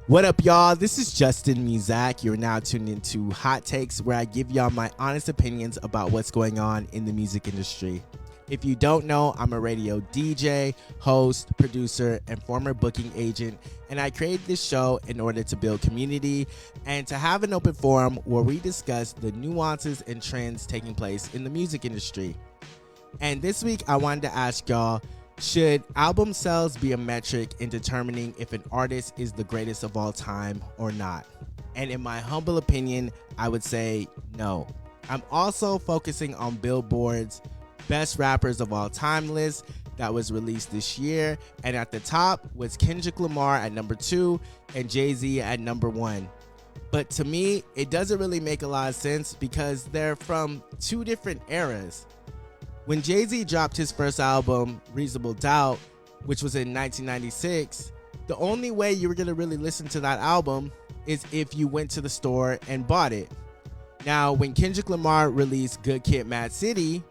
What up, y'all? This is Justin Muzack. You're now tuned into Hot Takes, where I give y'all my honest opinions about what's going on in the music industry. If you don't know, I'm a radio DJ, host, producer, and former booking agent, and I created this show in order to build community and to have an open forum where we discuss the nuances and trends taking place in the music industry. And this week, I wanted to ask y'all, should album sales be a metric in determining if an artist is the greatest of all time or not? And in my humble opinion, I would say no. I'm also focusing on Billboard's Best Rappers of All Time list that was released this year. And at the top was Kendrick Lamar at number 2 and Jay-Z at number 1. But to me, it doesn't really make a lot of sense because they're from two different eras. When Jay-Z dropped his first album, Reasonable Doubt, which was in 1996, the only way you were going to really listen to that album is if you went to the store and bought it. Now, when Kendrick Lamar released Good Kid, Mad City,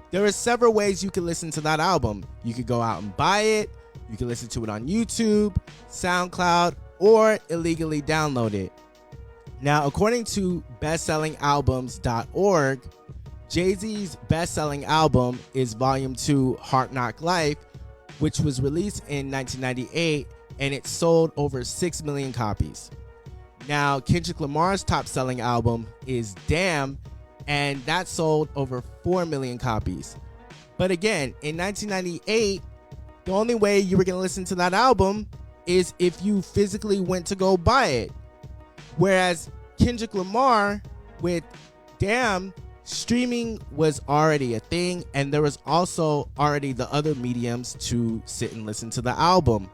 there are several ways you could listen to that album. You could go out and buy it, you could listen to it on YouTube, SoundCloud, or illegally download it. Now, according to bestsellingalbums.org, Jay-Z's best-selling album is Volume 2, Hard Knock Life, which was released in 1998, and it sold over 6 million copies. Now, Kendrick Lamar's top-selling album is Damn, and that sold over 4 million copies. But again, in 1998, the only way you were going to listen to that album is if you physically went to go buy it. Whereas Kendrick Lamar with Damn, streaming was already a thing, and there was also already the other mediums to sit and listen to the album.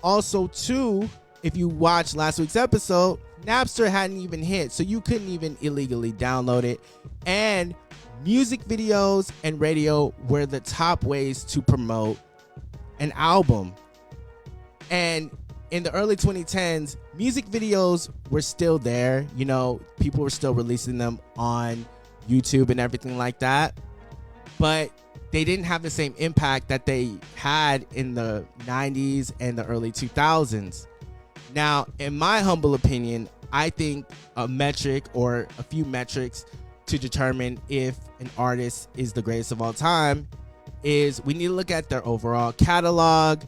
Also, too, if you watched last week's episode, Napster hadn't even hit, so you couldn't even illegally download it. And music videos and radio were the top ways to promote an album. And in the early 2010s, music videos were still there. You know, people were still releasing them on YouTube and everything like that, but they didn't have the same impact that they had in the 90s and the early 2000s. Now, in my humble opinion, I think a metric or a few metrics to determine if an artist is the greatest of all time is we need to look at their overall catalog,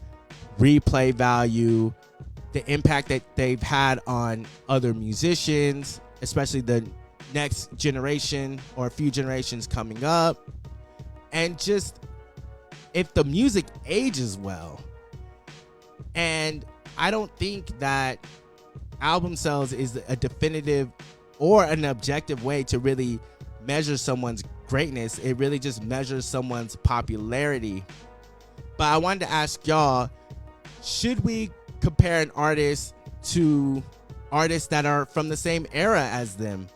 replay value, the impact that they've had on other musicians, especially the next generation or a few generations coming up, and just if the music ages well. And I don't think that album sales is a definitive or an objective way to really measure someone's greatness. It really just measures someone's popularity. But I wanted to ask y'all, should we compare an artist to artists that are from the same era as them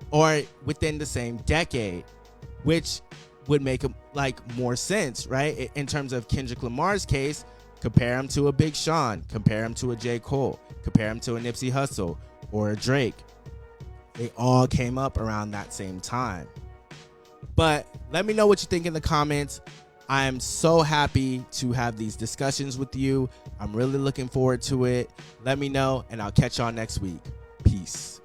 or within the same decade, which would make more sense, right? In terms of Kendrick Lamar's case, compare him to a Big Sean, compare him to a J. Cole, compare him to a Nipsey Hussle or a Drake. They all came up around that same time. But let me know what you think in the comments. I am so happy to have these discussions with you. I'm really looking forward to it. Let me know, and I'll catch y'all next week. Peace.